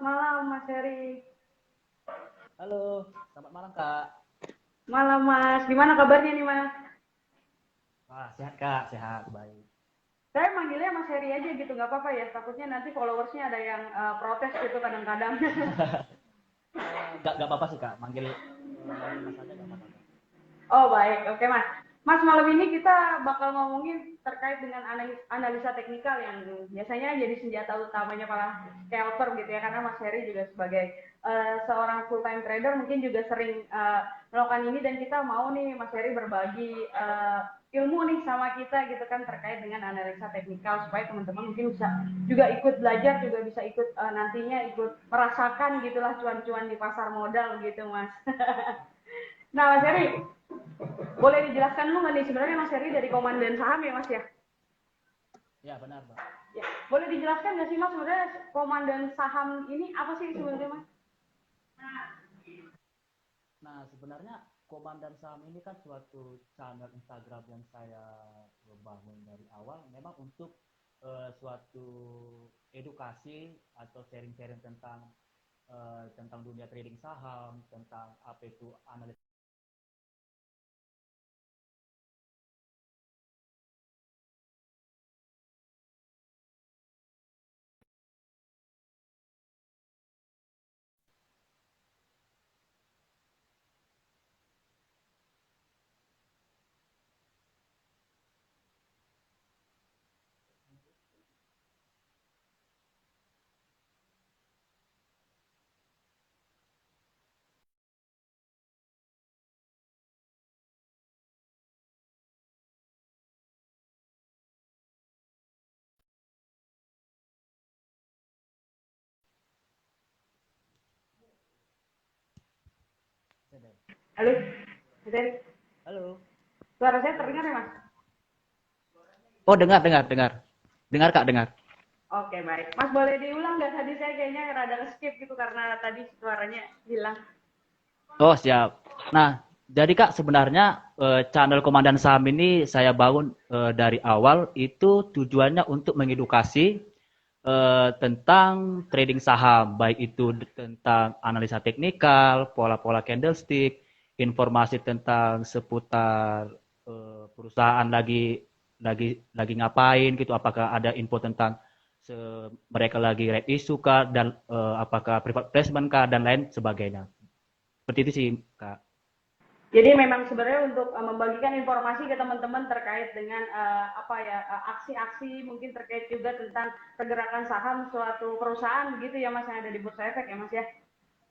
malam Mas Heri. Halo, selamat malam Kak. Malam Mas, gimana kabarnya nih Mas? Wah, sehat Kak, sehat, baik. Saya manggilnya Mas Heri aja gitu, nggak apa-apa ya. Takutnya nanti followersnya ada yang protes gitu kadang-kadang. Nggak apa-apa sih Kak, manggil Mas aja nggak apa-apa Kak. Oh baik, oke Mas. Mas, malam ini kita bakal ngomongin terkait dengan analisa teknikal yang biasanya jadi senjata utamanya para scalper gitu ya. Karena Mas Heri juga sebagai seorang full time trader mungkin juga sering melakukan ini, dan kita mau nih Mas Heri berbagi ilmu nih sama kita gitu kan terkait dengan analisa teknikal, supaya teman-teman mungkin bisa juga ikut belajar, juga bisa ikut nantinya ikut merasakan gitulah cuan-cuan di pasar modal gitu Mas. Nah Mas Heri, boleh dijelaskan dulu nggak nih sebenarnya Mas Heri dari komandan saham ya Mas ya? Ya benar Pak. Ya, boleh dijelaskan nggak sih Mas sebenarnya komandan saham ini apa sih sebenarnya Mas? Nah sebenarnya Komandan Saham ini kan suatu channel Instagram yang saya bangun dari awal, memang untuk suatu edukasi atau sharing-sharing tentang dunia trading saham, tentang apa itu analisis. Halo, Mas Heri. Halo, Suara saya halo. terdengar ya Mas? Oh dengar, dengar, dengar. Dengar Kak, dengar. Oke baik. Mas boleh diulang nggak, tadi saya kayaknya rada skip gitu karena tadi suaranya hilang. Oh, siap. Nah, jadi Kak, sebenarnya channel Komandan Saham ini saya bangun dari awal itu tujuannya untuk mengedukasi tentang trading saham, baik itu tentang analisa teknikal, pola-pola candlestick, informasi tentang seputar perusahaan lagi ngapain gitu, apakah ada info tentang mereka lagi red issue kah, dan apakah private placement kah, dan lain sebagainya. Seperti itu sih, Kak. Jadi memang sebenarnya untuk membagikan informasi ke teman-teman terkait dengan apa ya, aksi-aksi mungkin terkait juga tentang pergerakan saham suatu perusahaan begitu ya Mas, yang ada di Bursa Efek ya Mas ya.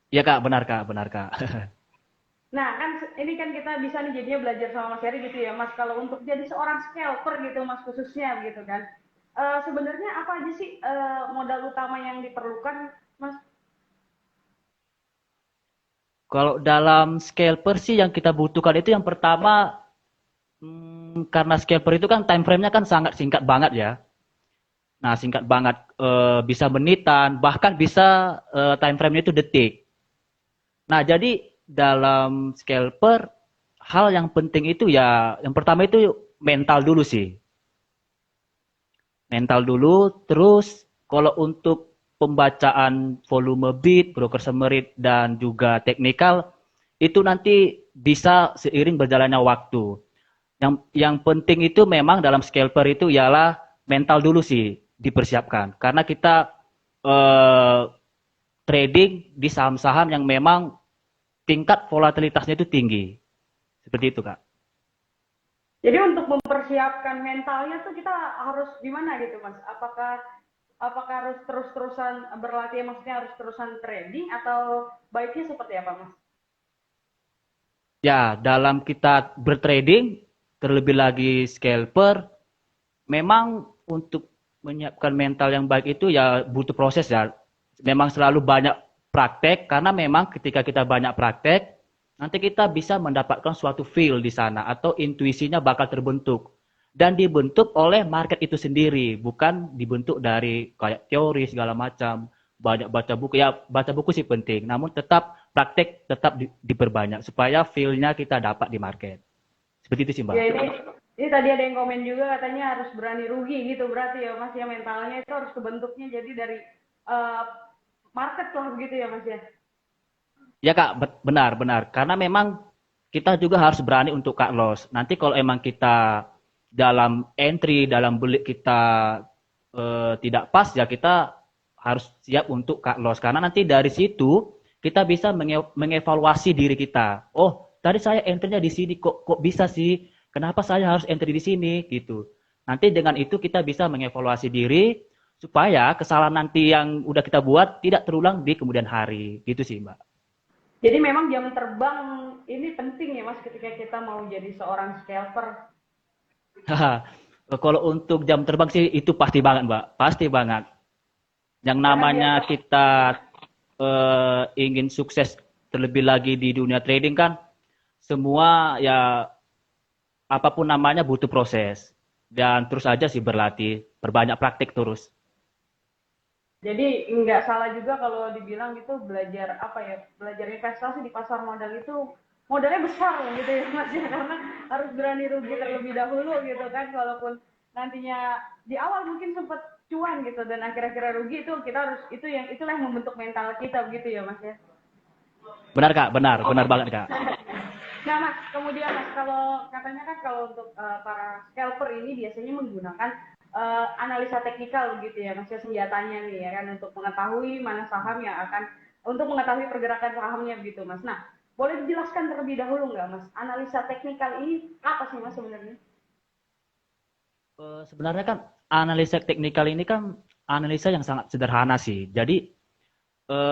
Iya, Kak, benar, Kak, benar, Kak. Nah kan ini kan kita bisa nih jadinya belajar sama Mas Heri gitu ya Mas, kalau untuk jadi seorang scalper gitu Mas khususnya gitu kan. Sebenarnya apa aja sih modal utama yang diperlukan Mas? Kalau dalam scalper sih yang kita butuhkan itu yang pertama, karena scalper itu kan time frame-nya kan sangat singkat banget ya. Nah, singkat banget, bisa menitan, bahkan bisa time frame-nya itu detik. Nah, jadi dalam scalper, hal yang penting itu ya, yang pertama itu mental dulu sih. Mental dulu, terus kalau untuk pembacaan volume bid, broker summary, dan juga teknikal, itu nanti bisa seiring berjalannya waktu. Yang penting itu memang dalam scalper itu ialah mental dulu sih dipersiapkan. Karena kita eh, trading di saham-saham yang memang tingkat volatilitasnya itu tinggi. Seperti itu, Kak. Jadi untuk mempersiapkan mentalnya tuh kita harus gimana gitu Mas? Apakah harus terus-terusan berlatih, maksudnya harus terusan trading, atau baiknya seperti apa Mas? Ya, dalam kita bertrading, terlebih lagi scalper, memang untuk menyiapkan mental yang baik itu ya butuh proses ya. Memang selalu banyak praktek, karena memang ketika kita banyak praktek, nanti kita bisa mendapatkan suatu feel di sana atau intuisinya bakal terbentuk. Dan dibentuk oleh market itu sendiri, bukan dibentuk dari kayak teori segala macam. Banyak baca buku, ya baca buku sih penting, namun tetap praktek tetap diperbanyak supaya feel-nya kita dapat di market. Seperti itu sih Ya Mbak. ini tadi ada yang komen juga katanya harus berani rugi gitu, berarti ya Mas ya, mentalnya itu harus kebentuknya jadi dari uh, market lah begitu ya Mas ya. Ya Kak, benar. Karena memang kita juga harus berani untuk cut loss. Nanti kalau emang kita dalam entry, dalam beli kita tidak pas, ya kita harus siap untuk cut loss. Karena nanti dari situ kita bisa mengevaluasi diri kita. Oh, tadi saya entry-nya di sini, kok bisa sih? Kenapa saya harus entry di sini? Gitu. Nanti dengan itu kita bisa mengevaluasi diri supaya kesalahan nanti yang udah kita buat tidak terulang di kemudian hari. Gitu sih, Mbak. Jadi memang jam terbang ini penting ya Mas ketika kita mau jadi seorang scalper. Kalau untuk jam terbang sih itu pasti banget, Mbak. Pasti banget. Yang Karena namanya biasa kita ingin sukses terlebih lagi di dunia trading kan, semua ya apapun namanya butuh proses. Dan terus aja sih berlatih, berbanyak praktik terus. jadi nggak salah juga kalau dibilang itu belajar apa ya, belajar investasi di pasar modal itu modalnya besar gitu ya Mas ya, karena harus berani rugi terlebih dahulu gitu kan, walaupun nantinya di awal mungkin sempat cuan gitu dan akhir-akhirnya rugi, itu kita harus, itu yang itulah yang membentuk mental kita begitu ya Mas ya. Benar Kak, benar banget Kak. Nah Mas, kemudian Mas, kalau katanya kan kalau untuk para scalper ini biasanya menggunakan analisa teknikal begitu ya Mas ya, senjatanya nih ya kan, untuk mengetahui mana saham yang akan, untuk mengetahui pergerakan sahamnya begitu Mas. Nah, boleh dijelaskan terlebih dahulu nggak Mas, analisa teknikal ini apa sih Mas sebenarnya? Sebenarnya kan analisa teknikal ini kan analisa yang sangat sederhana sih. Jadi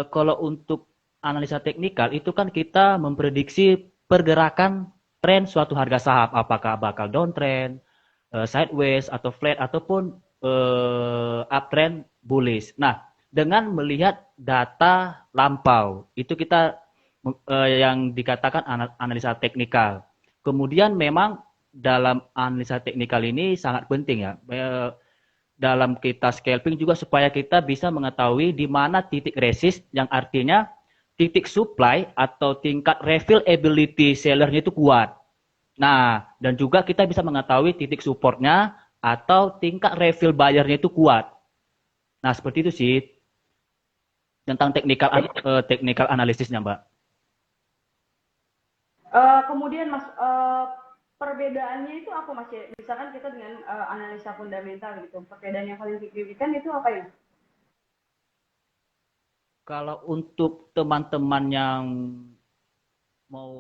kalau untuk analisa teknikal itu kan kita memprediksi pergerakan tren suatu harga saham, apakah bakal downtrend, sideways atau flat ataupun uptrend bullish. Nah, dengan melihat data lampau itu kita yang dikatakan analisa teknikal. Kemudian memang dalam analisa teknikal ini sangat penting ya. Dalam kita scalping juga supaya kita bisa mengetahui di mana titik resist yang artinya titik supply atau tingkat refillability sellernya itu kuat. Nah, dan juga kita bisa mengetahui titik supportnya atau tingkat refill buyernya itu kuat. Nah, seperti itu sih tentang teknikal analisisnya, Mbak. Kemudian Mas, perbedaannya itu apa Mas ya? Misalkan kita dengan analisa fundamental gitu, perbedaan yang paling signifikan itu apa ya? Kalau untuk teman-teman yang mau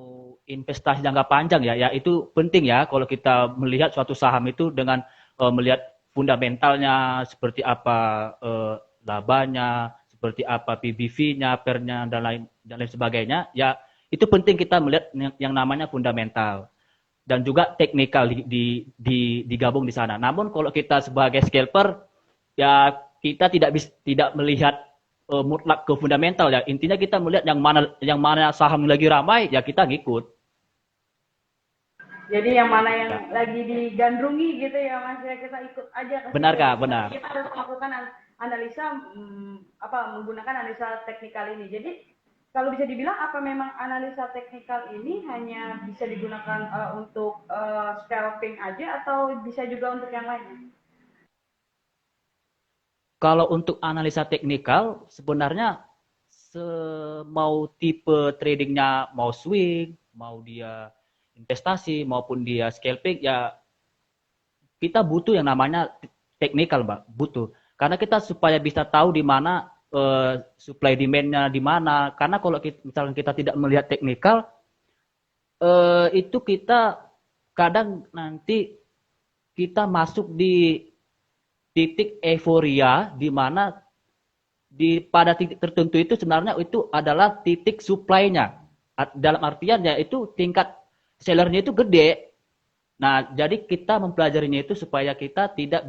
investasi jangka panjang ya, ya itu penting ya kalau kita melihat suatu saham itu dengan melihat fundamentalnya seperti apa, labanya, seperti apa PBV-nya, PER-nya dan lain sebagainya. Ya itu penting kita melihat yang namanya fundamental dan juga teknikal digabung di sana. Namun kalau kita sebagai scalper ya kita tidak melihat mutlak ke fundamental ya. Intinya kita melihat yang mana saham yang lagi ramai ya kita ngikut. Jadi yang mana yang Ya. lagi digandrungi gitu ya Mas ya, kita ikut aja ke Benar situ Kak, gitu. Tapi benar. kita harus melakukan analisa, menggunakan analisa teknikal ini. Jadi kalau bisa dibilang apa memang analisa teknikal ini hanya bisa digunakan untuk scalping aja atau bisa juga untuk yang lain? Kalau untuk analisa teknikal sebenarnya mau tipe tradingnya mau swing, mau dia investasi maupun dia scalping ya kita butuh yang namanya teknikal, Mbak. Butuh. Karena kita supaya bisa tahu di mana supply demand-nya di mana. Karena kalau misalkan kita tidak melihat teknikal, itu kita kadang nanti kita masuk di titik euforia di mana pada titik tertentu itu sebenarnya itu adalah titik supply-nya. Dalam artian ya itu tingkat sellernya itu gede. Nah, jadi kita mempelajarinya itu supaya kita tidak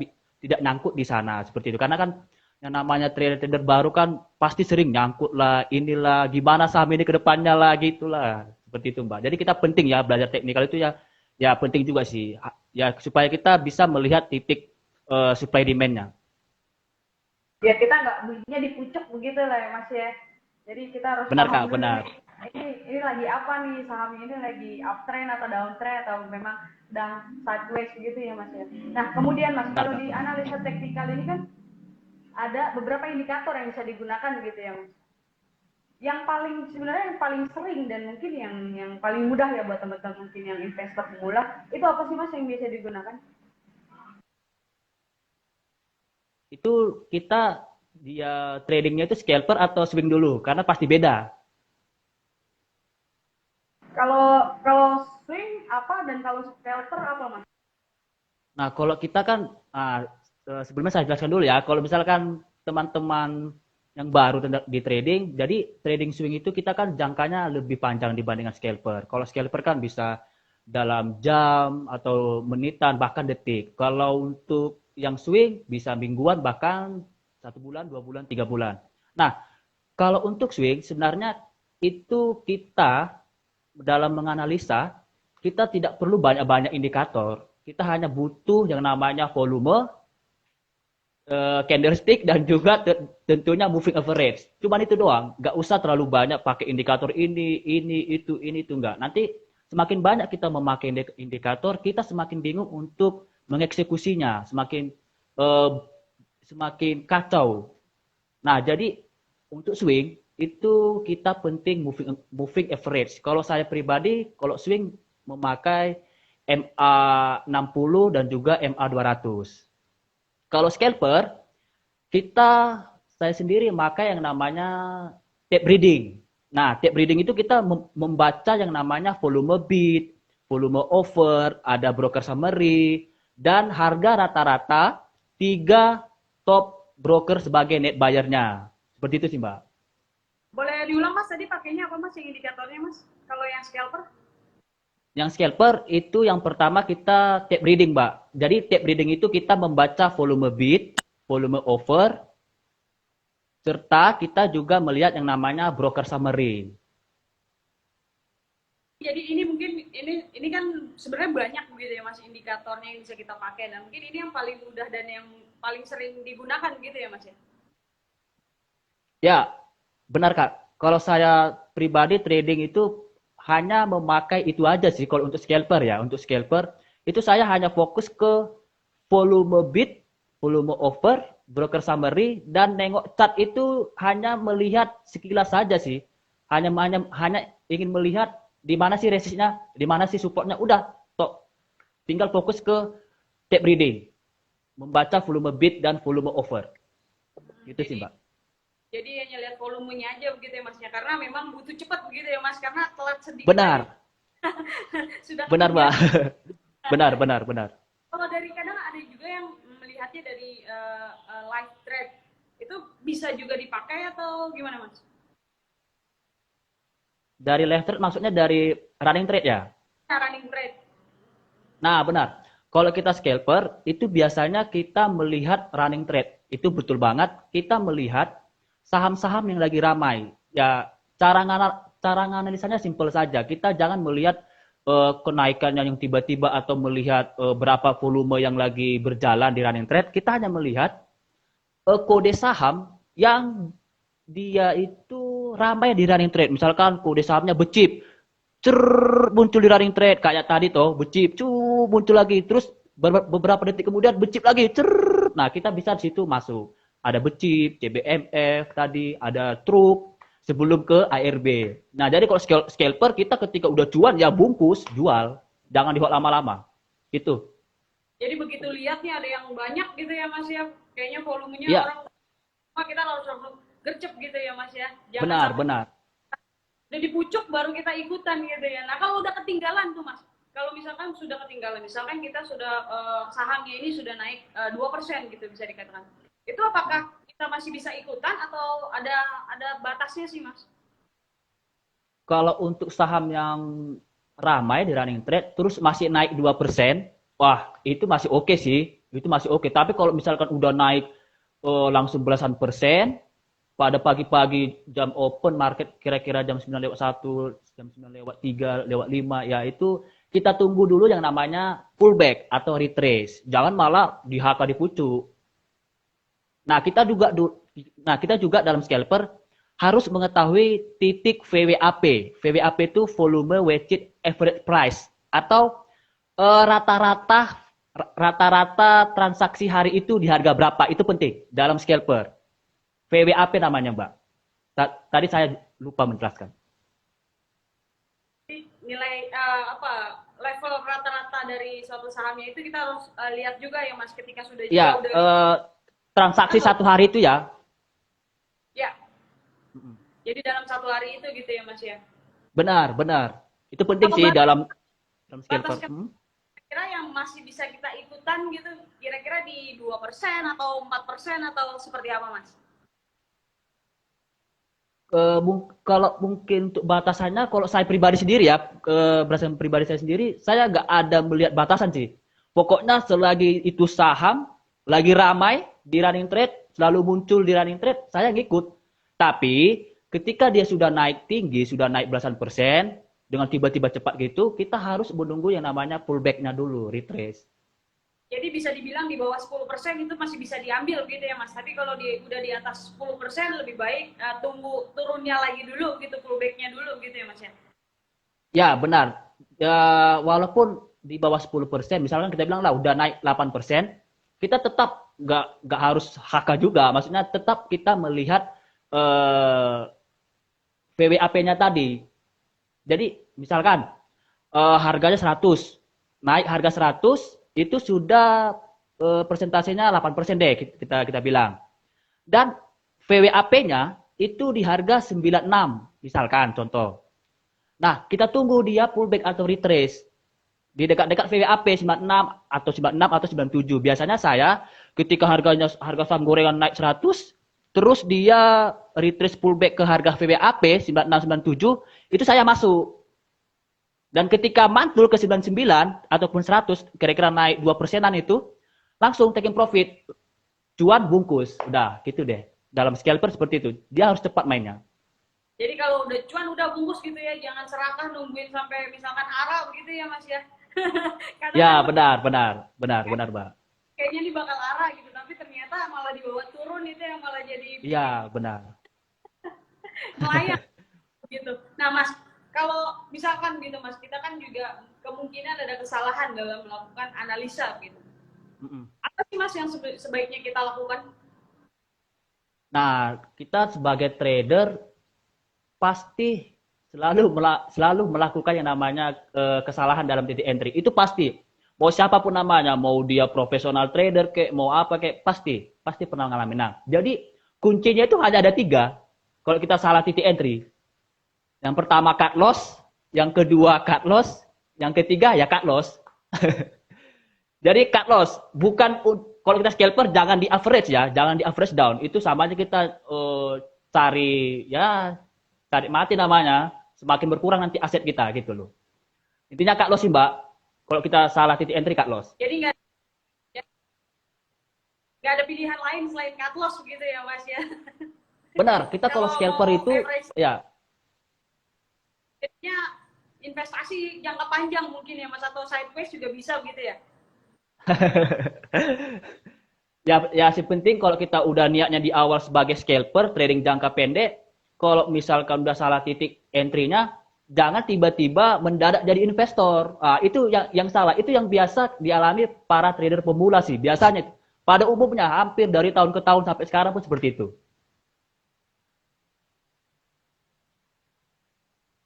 nyangkut di sana seperti itu. Karena kan yang namanya trader-trader baru kan pasti sering nyangkut lah, inilah gimana saham ini ke depannya lah gitulah. Seperti itu, Mbak. Jadi kita penting ya belajar teknikal itu ya ya penting juga sih. Ya supaya kita bisa melihat titik supply demand-nya. Biar kita nggak bunyinya di pucuk begitu lah ya Mas ya. Jadi kita harus Benar, paham Kak, dulu nih, benar. ini lagi apa nih, saham ini lagi uptrend atau downtrend atau memang sedang sideways begitu ya Mas ya. Nah kemudian Mas, Benar, kalau Kak, di benar. analisa teknikal ini kan ada beberapa indikator yang bisa digunakan gitu ya Mas. Yang paling sebenarnya yang paling sering dan mungkin yang paling mudah ya buat teman-teman mungkin yang investor pemula, itu apa sih Mas yang biasa digunakan? Itu kita dia tradingnya itu scalper atau swing dulu karena pasti beda. Kalau kalau swing apa dan kalau scalper apa Mas? Nah, kalau kita kan sebelumnya saya jelaskan dulu ya. Kalau misalkan teman-teman yang baru di trading, jadi trading swing itu kita kan jangkanya lebih panjang dibandingkan scalper. Kalau scalper kan bisa dalam jam atau menitan bahkan detik. Kalau untuk yang swing bisa mingguan bahkan 1 bulan, 2 bulan, 3 bulan. Nah, kalau untuk swing sebenarnya itu kita dalam menganalisa kita tidak perlu banyak-banyak indikator. Kita hanya butuh yang namanya volume, candlestick dan juga tentunya moving average. Cuman itu doang, nggak usah terlalu banyak pakai indikator ini itu enggak. Nanti semakin banyak kita memakai indikator, kita semakin bingung untuk mengeksekusinya, semakin kacau. Nah, jadi untuk swing itu kita penting moving average. Kalau saya pribadi, kalau swing memakai MA60 dan juga MA200. Kalau scalper, saya sendiri memakai yang namanya tape reading. Nah, tape reading itu kita membaca yang namanya volume bid, volume offer, ada broker summary, dan harga rata-rata 3 top broker sebagai net buyer-nya. Seperti itu sih, Mbak. Boleh diulang Mas, tadi pakainya apa Mas yang indikatornya Mas? Kalau yang scalper? Yang scalper itu yang pertama kita tape reading, Mbak. Jadi tape reading itu kita membaca volume bid, volume offer, serta kita juga melihat yang namanya broker summary. Jadi ini mungkin ini kan sebenarnya banyak gitu ya Mas indikatornya yang bisa kita pakai, dan mungkin ini yang paling mudah dan yang paling sering digunakan gitu ya Mas ya. Ya, benar Kak. Kalau saya pribadi trading itu hanya memakai itu aja sih kalau untuk scalper ya. Untuk scalper itu saya hanya fokus ke volume bid, volume offer, broker summary, dan nengok chart itu hanya melihat sekilas saja sih. Hanya ingin melihat di mana sih resistnya, di mana sih supportnya. Udah, tok. Tinggal fokus ke tape reading, membaca volume bid dan volume offer. Gitu sih Mbak. Jadi hanya lihat volumenya aja begitu ya Mas ya, karena memang butuh cepat begitu ya Mas, karena telat sedikit. Benar. Sudah benar Mbak. benar. Kalau dari kadang ada juga yang melihatnya dari live trade, itu bisa juga dipakai atau gimana Mas? Dari live trade maksudnya dari running trade ya? Running trade. Nah, benar. Kalau kita scalper, itu biasanya kita melihat running trade. Itu betul banget. Kita melihat saham-saham yang lagi ramai. Ya, cara nganalisanya simpel saja. Kita jangan melihat kenaikannya yang tiba-tiba atau melihat berapa volume yang lagi berjalan di running trade. Kita hanya melihat kode saham yang dia itu ramai di running trade. Misalkan kode sahamnya becip, muncul di running trade kayak tadi toh, becip, muncul lagi, terus beberapa detik kemudian becip lagi, nah kita bisa di situ masuk. Ada becip, CBMF tadi, ada truk sebelum ke ARB. Nah jadi kalau scalper kita ketika udah cuan ya bungkus, jual, jangan dihold lama-lama, gitu. Jadi begitu lihatnya ada yang banyak gitu ya Mas ya, kayaknya volumenya ya. Orang, kita harus langsung gercep gitu ya Mas ya. Jangan benar. Udah dipucuk baru kita ikutan gitu ya. Nah kalau udah ketinggalan tuh Mas, kalau misalkan sudah ketinggalan, misalkan kita sudah sahamnya ini sudah naik 2% gitu bisa dikatakan, itu apakah kita masih bisa ikutan atau ada batasnya sih Mas? Kalau untuk saham yang ramai di running trade terus masih naik 2%, wah itu masih oke sih, itu masih oke. Tapi kalau misalkan udah naik langsung belasan persen pada pagi-pagi jam open market kira-kira jam 9:01, jam 9:03, 9:05, ya itu kita tunggu dulu yang namanya pullback atau retrace. Jangan malah di HK dipucuk. Nah, kita juga dalam scalper harus mengetahui titik VWAP. VWAP itu volume weighted average price atau rata-rata rata-rata transaksi hari itu di harga berapa, itu penting dalam scalper. VWAP namanya, Mbak. Tadi saya lupa menjelaskan. Nilai level rata-rata dari suatu sahamnya itu kita harus lihat juga ya Mas ketika sudah Ya, jauh dari transaksi satu hari itu ya. ya. Jadi dalam satu hari itu gitu ya Mas ya. Benar, benar. Itu penting sih dalam scalper. Kira-kira yang masih bisa kita ikutan gitu, kira-kira di 2% atau 4% atau seperti apa Mas? Kalau mungkin untuk batasannya, kalau saya pribadi sendiri ya, berdasarkan pribadi saya sendiri, saya nggak ada melihat batasan sih. Pokoknya selagi itu saham lagi ramai di running trade, selalu muncul di running trade, saya ngikut. Tapi ketika dia sudah naik tinggi, sudah naik belasan persen, dengan tiba-tiba cepat gitu, kita harus menunggu yang namanya pullback-nya dulu, retrace. Jadi bisa dibilang di bawah 10% itu masih bisa diambil gitu ya Mas. Tapi kalau udah di atas 10% lebih baik tunggu turunnya lagi dulu gitu, pullback-nya dulu gitu ya Mas ya. Ya, benar. Ya, walaupun di bawah 10%, misalkan kita bilang lah udah naik 8%, kita tetap nggak harus HK juga. Maksudnya tetap kita melihat VWAP-nya tadi. Jadi misalkan harganya 100, naik harga 100, itu sudah persentasenya 8% deh kita bilang. Dan VWAP-nya itu di harga 96 misalkan contoh. Nah, kita tunggu dia pullback atau retrace. Di dekat-dekat VWAP 96 atau 96 atau 97. Biasanya saya ketika harga saham gorengan naik 100, terus dia retrace pullback ke harga VWAP 96 97, itu saya masuk. Dan ketika mantul ke 99 ataupun 100, kira-kira naik 2%-an itu, langsung taking profit. Cuan bungkus. Udah, gitu deh. Dalam scalper seperti itu. Dia harus cepat mainnya. Jadi kalau udah cuan udah bungkus gitu ya, jangan serakah nungguin sampai misalkan arah gitu ya Mas ya. Ya, benar, Mbak. Kayaknya ini bakal arah gitu, tapi ternyata malah dibawa turun itu yang malah jadi iya, benar. melayang gitu. Nah Mas, kalau misalkan gitu Mas, kita kan juga kemungkinan ada kesalahan dalam melakukan analisa gitu. Apa sih Mas yang sebaiknya kita lakukan? Nah, kita sebagai trader pasti selalu melakukan yang namanya kesalahan dalam titik entry. Itu pasti. Mau siapapun namanya, mau dia profesional trader kayak mau apa kayak pasti pernah ngalamin. Nah, jadi kuncinya itu hanya ada 3. Kalau kita salah titik entry. Yang pertama cut loss, yang kedua cut loss, yang ketiga ya cut loss. Jadi cut loss bukan, kalau kita scalper jangan di average ya, jangan di average down. Itu sama aja kita cari mati namanya. Semakin berkurang nanti aset kita gitu loh. Intinya cut loss sih Mbak. Kalau kita salah titik entry cut loss. Jadi nggak ada pilihan lain selain cut loss gitu ya Mas ya. Benar, kita kalau scalper itu ya. Jadinya investasi jangka panjang mungkin ya Mas, atau sideways juga bisa gitu ya. Ya sih penting kalau kita udah niatnya di awal sebagai scalper trading jangka pendek, kalau misalkan udah salah titik entry-nya, jangan tiba-tiba mendadak jadi investor. Itu yang salah. Itu yang biasa dialami para trader pemula sih. Biasanya pada umumnya hampir dari tahun ke tahun sampai sekarang pun seperti itu.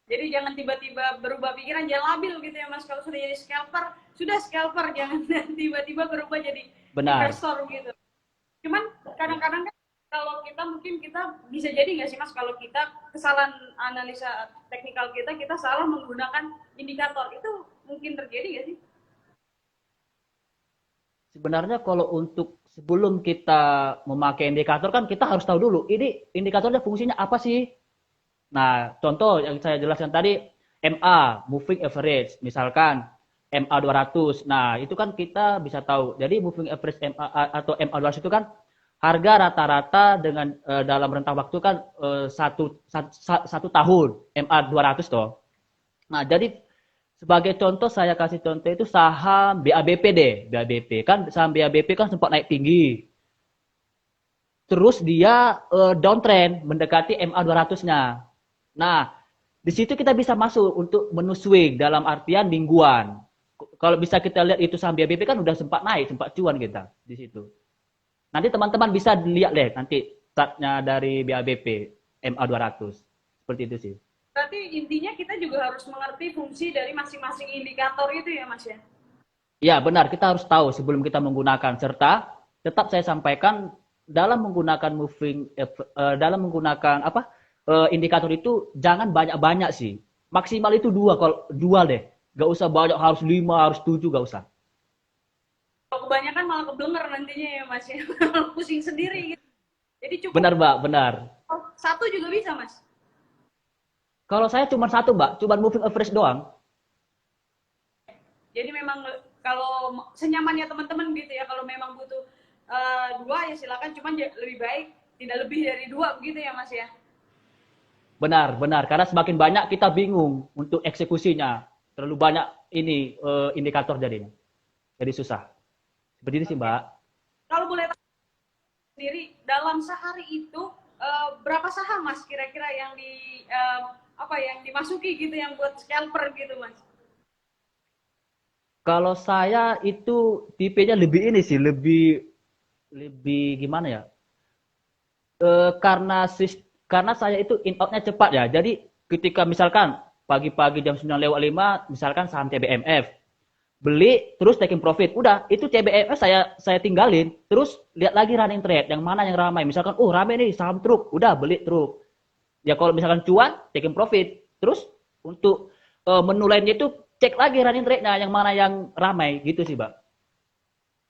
Jadi jangan tiba-tiba berubah pikiran, jangan labil gitu ya Mas. Kalau sudah jadi scalper, sudah scalper, jangan tiba-tiba berubah jadi investor gitu. Cuman kadang-kadang kan kalau kita bisa jadi nggak sih Mas, kalau kita kesalahan analisa teknikal kita salah menggunakan indikator, itu mungkin terjadi nggak sih? Sebenarnya kalau untuk sebelum kita memakai indikator kan kita harus tahu dulu ini indikatornya fungsinya apa sih. Nah, contoh yang saya jelaskan tadi MA, moving average, misalkan MA 200. Nah, itu kan kita bisa tahu. Jadi moving average MA atau MA 200 itu kan harga rata-rata dengan dalam rentang waktu kan satu tahun MA 200 toh. Nah, jadi sebagai contoh saya kasih contoh itu saham BABP deh. BABP kan saham BABP kan sempat naik tinggi. Terus dia downtrend mendekati MA 200-nya. Nah, di situ kita bisa masuk untuk menu swing dalam artian mingguan. kalau bisa kita lihat itu saham BABP kan udah sempat naik, sempat cuan kita di situ. Nanti teman-teman bisa lihat deh nanti chartnya dari BABP MA200. Seperti itu sih. Berarti intinya kita juga harus mengerti fungsi dari masing-masing indikator itu ya Mas ya? Ya benar, kita harus tahu sebelum kita menggunakan, serta tetap saya sampaikan dalam menggunakan dalam menggunakan indikator itu jangan banyak-banyak sih. Maksimal itu dua, kalau dua deh. Gak usah banyak, harus 5, harus 7, gak usah. Kalau kebanyakan malah keblenger nantinya ya Mas ya, pusing sendiri gitu. Jadi cukup. Benar Mbak, benar. Satu juga bisa Mas? Kalau saya cuma satu Mbak, cuma moving average doang. Jadi memang kalau senyamannya teman-teman gitu ya, kalau memang butuh dua ya silakan, cuman lebih baik tidak lebih dari dua begitu ya Mas ya? Benar, benar. Karena semakin banyak kita bingung untuk eksekusinya. Terlalu banyak ini indikator jadinya. Jadi susah. Seperti itu sih Mbak. Kalau boleh tahu sendiri, dalam sehari itu berapa saham Mas kira-kira yang yang dimasuki gitu, yang buat scalper gitu Mas? Kalau saya itu tipenya lebih ini sih, lebih gimana ya? Karena saya itu in outnya cepat ya. Jadi ketika misalkan pagi-pagi jam 9:05 misalkan saham CBMF, beli terus taking profit, udah itu CBMF saya tinggalin, terus lihat lagi running trade yang mana yang ramai. Misalkan ramai nih saham truk, udah beli truk. Ya kalau misalkan cuan taking profit, terus untuk menu lainnya itu cek lagi running trade-nya yang mana yang ramai gitu sih Mbak.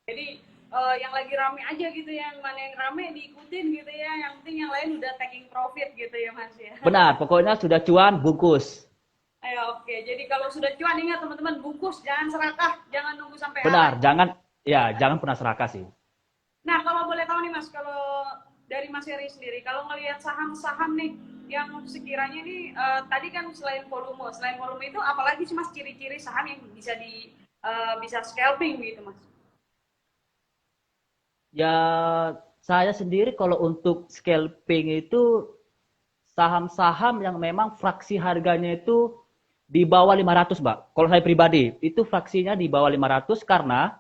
Jadi yang lagi rame aja gitu, yang mana yang rame diikutin gitu ya, yang penting yang lain udah taking profit gitu ya Mas ya. Benar, pokoknya sudah cuan bungkus. Ayo, oke. Jadi kalau sudah cuan, ingat teman-teman, bungkus, jangan serakah, jangan nunggu sampai Benar, habis. jangan pernah serakah sih. Nah, kalau boleh tahu nih Mas, kalau dari Mas Heri sendiri, kalau ngelihat saham-saham nih yang sekiranya nih tadi kan selain volume itu apalagi sih Mas ciri-ciri saham yang bisa scalping gitu Mas? Ya, saya sendiri kalau untuk scalping itu saham-saham yang memang fraksi harganya itu di bawah 500, Mbak. Kalau saya pribadi, itu fraksinya di bawah 500 karena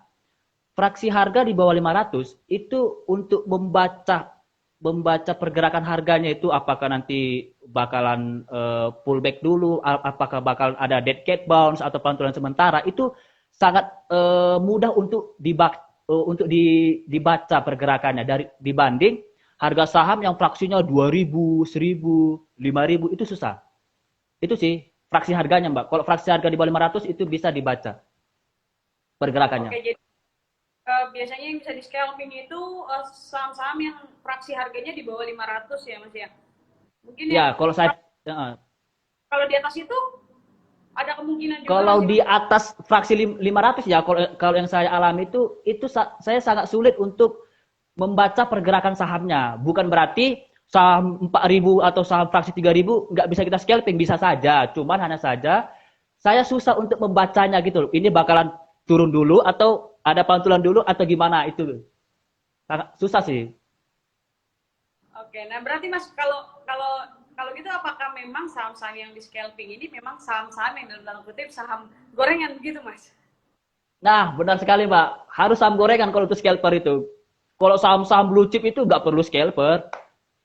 fraksi harga di bawah 500 itu untuk membaca pergerakan harganya itu apakah nanti bakalan pullback dulu, apakah bakal ada dead cat bounce atau pantulan sementara, itu sangat mudah untuk dibaca pergerakannya dibanding harga saham yang fraksinya 2.000, 1.000, 5.000 itu susah. Itu sih fraksi harganya Mbak. Kalau fraksi harga di bawah 500 itu bisa dibaca pergerakannya. Oke, jadi biasanya yang bisa di scalping itu saham-saham yang fraksi harganya di bawah 500 ya Mas ya? Mungkin ya, kalau saya kalau di atas itu ada kemungkinan juga. Kalau di atas fraksi 500 ya, kalau yang saya alami itu saya sangat sulit untuk membaca pergerakan sahamnya. Bukan berarti saham 4.000 atau saham fraksi 3.000 nggak bisa kita scalping, bisa saja. Cuman hanya saja saya susah untuk membacanya gitu. Ini bakalan turun dulu atau ada pantulan dulu atau gimana itu. Sangat susah sih. Oke, nah berarti Mas kalau gitu apakah memang saham-saham yang di scalping ini memang saham-saham yang dalam kutip saham gorengan gitu Mas? Nah, benar sekali Mbak. Harus saham gorengan kalau itu scalper itu. Kalau saham-saham blue chip itu nggak perlu scalper.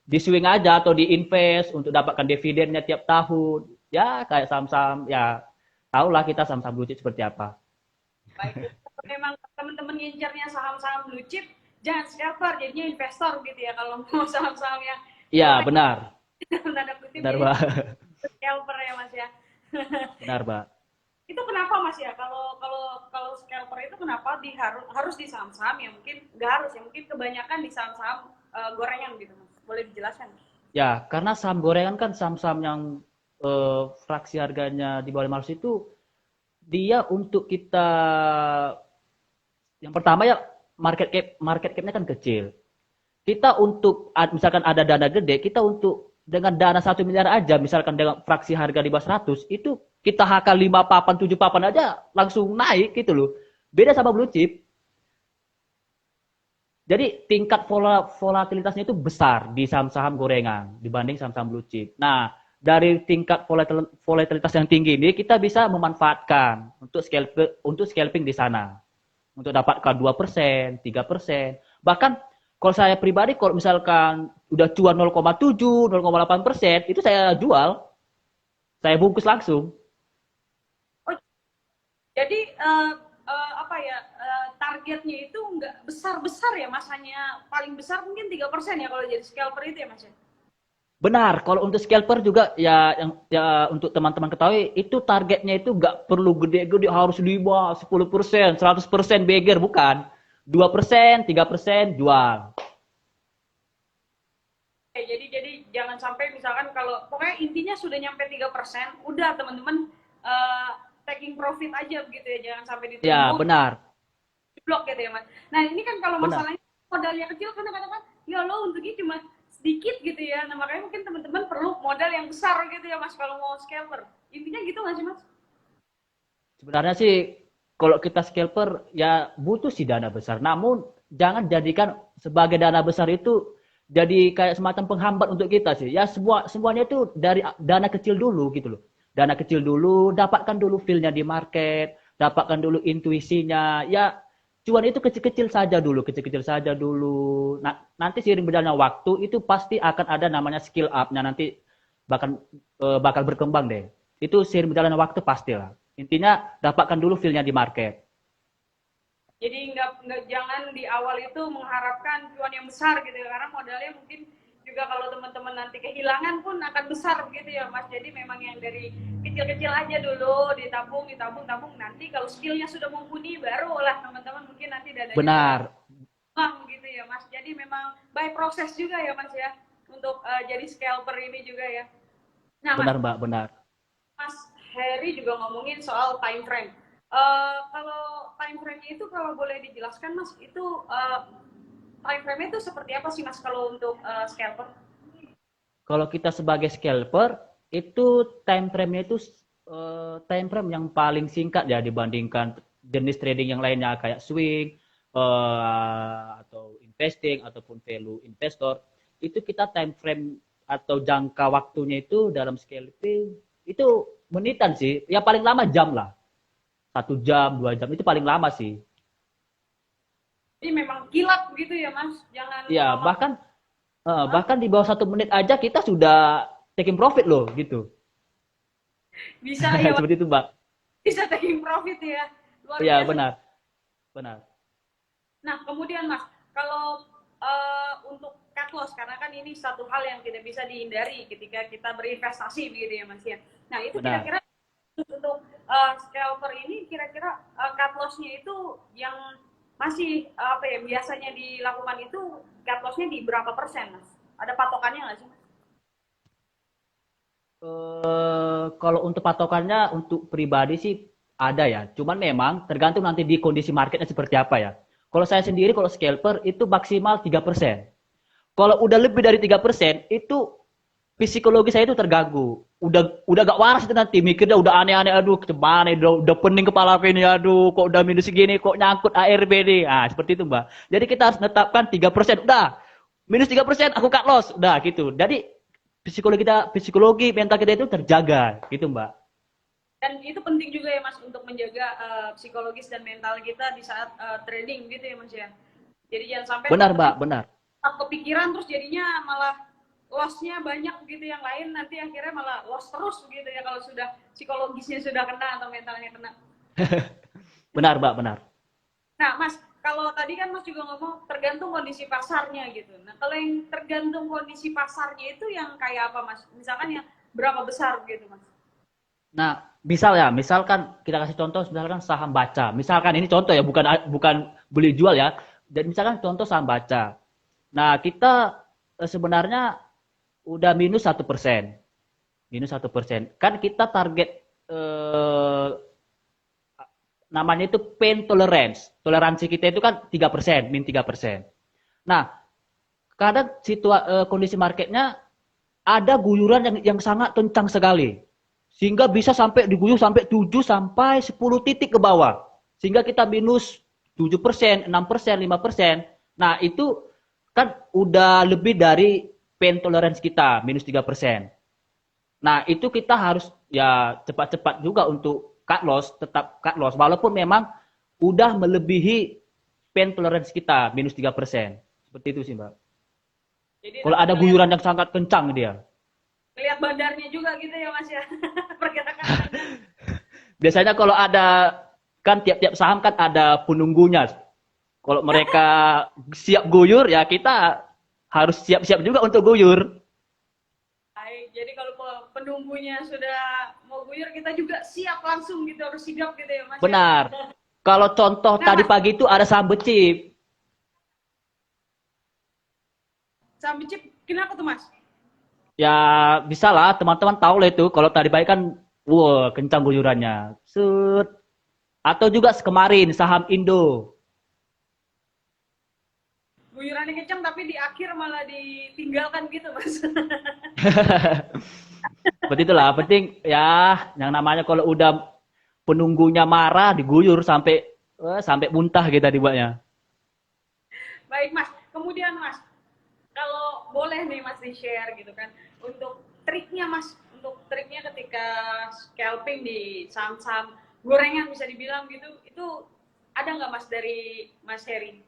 Di swing aja atau di invest untuk dapatkan dividennya tiap tahun. Ya, kayak saham-saham, ya tahulah kita saham-saham blue chip seperti apa. Baik, memang teman-teman ngincernya saham-saham blue chip, jangan scalper, jadinya investor gitu ya kalau mau saham-saham yang iya benar. tanda kutip Benar Mbak. Scalper ya Mas ya. Benar Mbak. Itu kenapa Mas ya, kalau scalper itu kenapa harus di saham-saham ya, mungkin nggak harus ya, mungkin kebanyakan di saham-saham gorengan gitu Mas, boleh dijelaskan? Ya, karena saham gorengan kan saham-saham yang fraksi harganya di bawah 500 itu dia untuk kita yang pertama ya market capnya kan kecil. Kita untuk misalkan ada dana gede, kita untuk dengan dana 1 miliar aja, misalkan dengan fraksi harga di bawah 100, itu kita hakal 5 papan, 7 papan aja langsung naik gitu loh. Beda sama blue chip. Jadi tingkat volatilitasnya itu besar di saham-saham gorengan dibanding saham-saham blue chip. Nah, dari tingkat volatilitas yang tinggi ini kita bisa memanfaatkan untuk scalping di sana. Untuk dapatkan 2%, 3%. Bahkan kalau saya pribadi kalau misalkan udah cuan 0,7, 0,8%, itu saya jual, saya bungkus langsung. Oh, jadi apa ya, targetnya itu nggak besar-besar ya Mas, hanya paling besar mungkin 3% ya kalau jadi scalper itu ya Mas ya? Benar, kalau untuk scalper juga ya yang ya untuk teman-teman ketahui itu targetnya itu nggak perlu gede-gede harus 5, 10%, 100% beger bukan. 2%, 3% jual. Jadi jangan sampai misalkan kalau pokoknya intinya sudah nyampe 3%, udah teman-teman uh, taking profit aja begitu ya, jangan sampai Ya, ditunggu benar. di blok gitu ya Mas. Nah ini kan kalau Benar. masalahnya modalnya kecil kan kadang-kadang ya lo untuknya cuma sedikit gitu ya. Nah makanya mungkin teman-teman perlu modal yang besar gitu ya Mas kalau mau scalper. Intinya gitu nggak sih Mas? Sebenarnya sih kalau kita scalper ya butuh sih dana besar. Namun jangan jadikan sebagai dana besar itu jadi kayak semacam penghambat untuk kita sih. Ya semuanya itu dari dana kecil dulu gitu loh. Dana kecil dulu, dapatkan dulu feel-nya di market, dapatkan dulu intuisinya. Ya cuan itu kecil-kecil saja dulu, kecil-kecil saja dulu. Nah, nanti seiring berjalannya waktu itu pasti akan ada namanya skill up-nya nanti bakal bakal berkembang deh. Itu seiring berjalannya waktu pastilah. Intinya dapatkan dulu feel-nya di market. Jadi nggak jangan di awal itu mengharapkan cuan yang besar gitu ya, karena modalnya mungkin juga kalau teman-teman nanti kehilangan pun akan besar gitu ya Mas. Jadi memang yang dari kecil-kecil aja dulu ditabung, ditabung, tabung. Nanti kalau skillnya sudah mumpuni baru lah teman-teman mungkin nanti dadanya juga Benar, bang gitu ya Mas. Jadi memang by proses juga ya Mas ya untuk jadi scalper ini juga ya. Nah Mas, benar Mbak, benar. Mas Heri juga ngomongin soal time frame. Kalau time frame-nya itu kalau boleh dijelaskan Mas, itu time frame-nya itu seperti apa sih Mas kalau untuk scalper? Kalau kita sebagai scalper itu time frame-nya itu time frame yang paling singkat ya dibandingkan jenis trading yang lainnya kayak swing atau investing ataupun value investor. Itu kita time frame atau jangka waktunya itu dalam scalping itu menitan sih. Ya paling lama jam lah. 1 jam, 2 jam itu paling lama sih. Jadi memang kilat begitu ya Mas, jangan Ya lama. Hah? bahkan di bawah 1 menit aja kita sudah taking profit loh gitu. Bisa ya, Seperti itu Mbak. bisa taking profit ya, luar Iya biasa. benar, benar. Nah kemudian Mas, kalau untuk cut loss, karena kan ini satu hal yang tidak bisa dihindari ketika kita berinvestasi begitu ya Mas ya. Nah itu Benar. kira-kira untuk scalper ini kira-kira cut loss-nya itu yang masih apa ya biasanya dilakukan itu cut loss-nya di berapa persen Mas? Ada patokannya nggak sih? Kalau untuk patokannya untuk pribadi sih ada ya. Cuman memang tergantung nanti di kondisi marketnya seperti apa ya. Kalau saya sendiri kalau scalper itu maksimal 3%. Kalau udah lebih dari 3% itu psikologi saya itu terganggu. Udah gak waras itu nanti mikirnya udah aneh-aneh, aduh gimana udah pening kepala aku ini, aduh kok udah minus segini, kok nyangkut ARB nih. Ah, seperti itu Mbak. Jadi kita harus menetapkan 3%, udah minus 3% aku cut loss, udah gitu. Jadi psikologi mental kita itu terjaga gitu Mbak. Dan itu penting juga ya Mas untuk menjaga psikologis dan mental kita di saat trading gitu ya Mas ya. Jadi jangan sampai Benar teman-teman Mbak, benar. kepikiran terus jadinya malah loss-nya banyak gitu yang lain, nanti akhirnya malah loss terus gitu ya kalau sudah psikologisnya sudah kena atau mentalnya kena. Benar Mbak, benar. Nah Mas, kalau tadi kan Mas juga ngomong tergantung kondisi pasarnya gitu. Nah kalau yang tergantung kondisi pasarnya itu yang kayak apa Mas? Misalkan yang berapa besar gitu Mas? Nah, misalkan kita kasih contoh misalkan saham baca. Misalkan ini contoh ya, bukan bukan beli jual ya. Dan misalkan contoh saham baca. Nah, kita sebenarnya udah minus 1%. Minus 1%. Kan kita target namanya itu pain tolerance. Toleransi kita itu kan 3%, min 3%. Nah, kadang kondisi marketnya ada guyuran yang sangat kencang sekali. Sehingga bisa sampai diguyur sampai 7 sampai 10 titik ke bawah. Sehingga kita minus 7%, 6%, 5%. Nah, itu kan udah lebih dari pain tolerance kita, minus 3%. Nah, itu kita harus ya cepat-cepat juga untuk cut loss, tetap cut loss. Walaupun memang udah melebihi pain tolerance kita, -3%. Seperti itu sih, Mbak. Jadi Kalau tetap ada ngelihat guyuran yang sangat kencang dia. ngelihat bandarnya juga gitu ya Mas ya. Pergerakan bandar. Biasanya kalau ada, kan tiap-tiap saham kan ada penunggunya. Kalau mereka siap guyur, ya kita harus siap-siap juga untuk guyur. Baik, jadi kalau penunggunya sudah mau guyur, kita juga siap langsung gitu, harus sigap gitu ya Mas ya. Benar. Kalau contoh Nah tadi Mas, pagi itu ada saham becip. saham chip kenapa tuh Mas? Ya bisa lah, teman-teman tahu lah itu. Kalau tadi pagi kan, wah kencang guyurannya. Set. Atau juga kemarin saham Indo. Guyurannya kencang tapi di akhir malah ditinggalkan gitu Mas. Seperti itulah. Penting ya, yang namanya kalau udah penunggunya marah, diguyur sampai muntah kita dibuatnya. Baik Mas, kemudian Mas, kalau boleh nih Mas di-share gitu kan, untuk triknya Mas, untuk triknya ketika scalping di saham-saham gorengan bisa dibilang gitu, itu ada nggak Mas dari Mas Heri?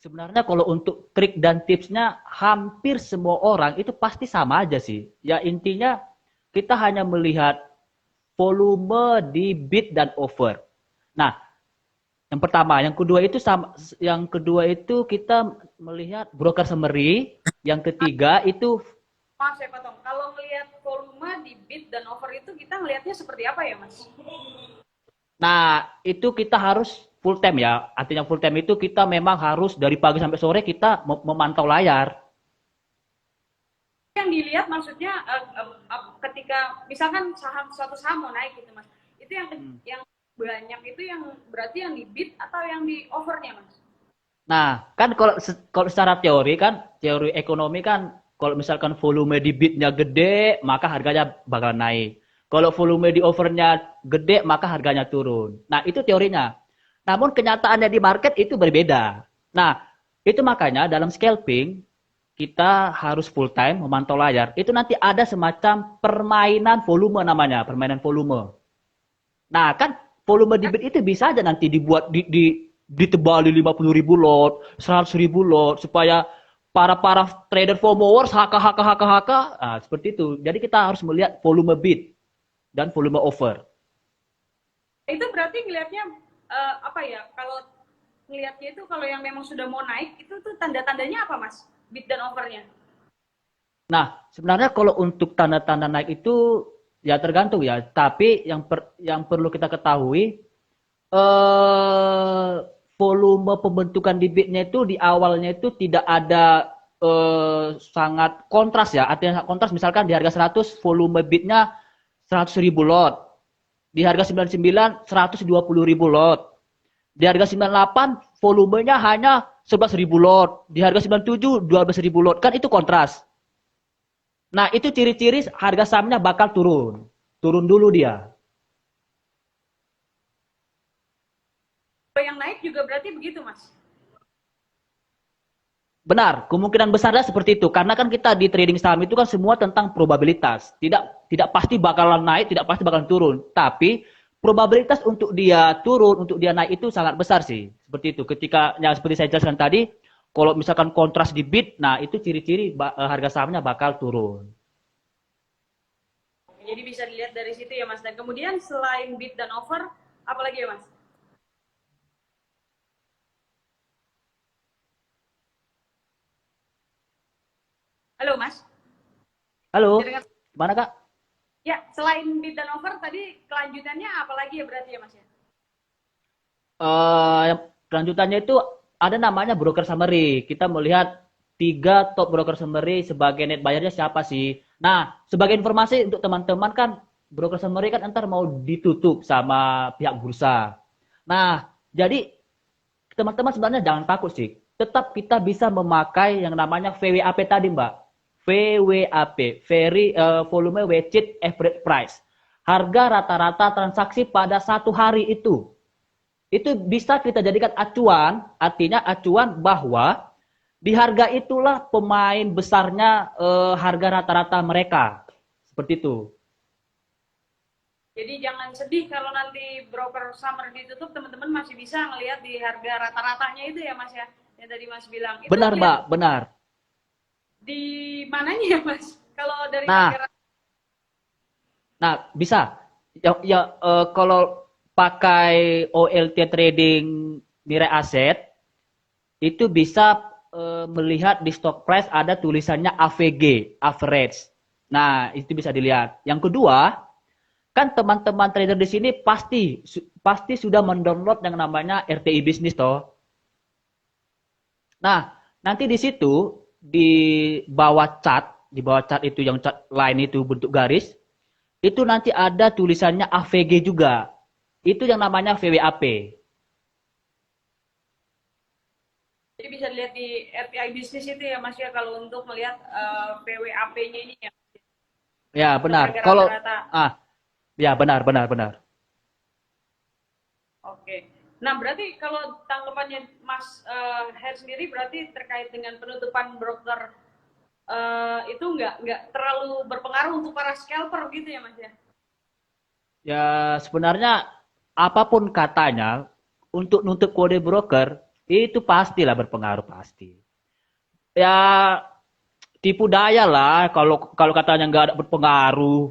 Sebenarnya kalau untuk trik dan tipsnya hampir semua orang itu pasti sama aja sih. Ya intinya kita hanya melihat volume di bid dan offer. Nah, yang pertama, yang kedua itu kita melihat broker summary, yang ketiga itu Maaf saya potong, kalau melihat volume di bid dan offer itu kita ngelihatnya seperti apa ya Mas? nah, itu kita harus full time ya. Artinya full time itu kita memang harus dari pagi sampai sore kita memantau layar. Yang dilihat maksudnya ketika misalkan suatu saham mau naik gitu Mas, itu yang banyak itu yang berarti yang di bid atau yang di offernya Mas? Nah, kan kalau secara teori kan, teori ekonomi kan, kalau misalkan volume di bidnya gede, maka harganya bakal naik. Kalau volume di overnya gede, maka harganya turun. Nah, itu teorinya. Namun kenyataannya di market itu berbeda. Nah, itu makanya dalam scalping, kita harus full time memantau layar. Itu nanti ada semacam permainan volume namanya, permainan volume. Nah, kan volume di bid itu bisa aja nanti dibuat ditebali 50.000 lot, 100.000 lot supaya para trader followers HK, nah, seperti itu. Jadi kita harus melihat volume bid dan volume offer. Itu berarti ngelihatnya apa ya? Kalau ngelihatnya itu kalau yang memang sudah mau naik itu tuh tanda-tandanya apa Mas? Bid dan overnya? Nah, sebenarnya kalau untuk tanda-tanda naik itu ya tergantung ya. Tapi yang perlu kita ketahui eh, volume pembentukan di bidnya itu di awalnya itu tidak ada sangat kontras ya. Artinya kontras misalkan di harga 100 volume bidnya 100.000 lot. Di harga 99 120.000 lot. Di harga 98 volumenya hanya 11.000 lot. Di harga 97 12.000 lot. Kan itu kontras. Nah, itu ciri-ciri harga sahamnya bakal turun. Turun dulu dia. Kalau yang naik juga berarti begitu Mas? Benar, kemungkinan besarnya seperti itu. Karena kan kita di trading saham itu kan semua tentang probabilitas. Tidak pasti bakalan naik, tidak pasti bakalan turun. Tapi probabilitas untuk dia turun, untuk dia naik itu sangat besar sih. Seperti itu. Ketika yang seperti saya jelaskan tadi, kalau misalkan kontras di bid, nah itu ciri-ciri harga sahamnya bakal turun. Jadi bisa dilihat dari situ ya Mas. Dan kemudian selain bid dan offer, apa lagi ya Mas? Halo Mas. Halo, Dengar? gimana Kak? Ya, selain bid dan offer tadi kelanjutannya apa lagi ya berarti ya Mas ya? Yang kelanjutannya itu ada namanya broker summary. Kita melihat 3 top broker summary sebagai net bayarnya siapa sih. Nah, sebagai informasi untuk teman-teman kan, broker summary kan ntar mau ditutup sama pihak bursa. Nah, jadi teman-teman sebenarnya jangan takut sih. Tetap kita bisa memakai yang namanya VWAP tadi, Mbak. VWAP, volume weighted average price. Harga rata-rata transaksi pada satu hari itu bisa kita jadikan acuan, artinya acuan bahwa Di harga itulah pemain besarnya harga rata-rata mereka. Seperti itu. Jadi jangan sedih kalau nanti broker summer ditutup, teman-teman masih bisa ngelihat di harga rata-ratanya itu ya Mas ya, yang tadi Mas bilang. Itu Benar, Mbak, benar. di mananya ya Mas? Kalau dari Nah, harga bisa. Kalau pakai OLT trading nilai aset, itu bisa melihat di stock price ada tulisannya AVG, average. Nah, itu bisa dilihat. Yang kedua, kan teman-teman trader di sini pasti sudah mendownload yang namanya RTI Bisnis toh. Nah, nanti di situ di bawah cat itu yang cat line itu bentuk garis, itu nanti ada tulisannya AVG juga. Itu yang namanya VWAP. jadi bisa dilihat di RTI bisnis itu ya Mas ya, kalau untuk melihat PWAP-nya ini ya, Ya, untuk benar. harga Kalau rata-rata. ya benar, benar, benar. Oke. Nah, berarti kalau tanggapannya Mas Her sendiri berarti terkait dengan penutupan broker itu nggak terlalu berpengaruh untuk para scalper gitu ya Mas ya? Ya, sebenarnya apapun katanya, untuk nutup kode broker, itu pastilah berpengaruh pasti. Ya, tipu daya lah kalau kalau katanya nggak ada berpengaruh.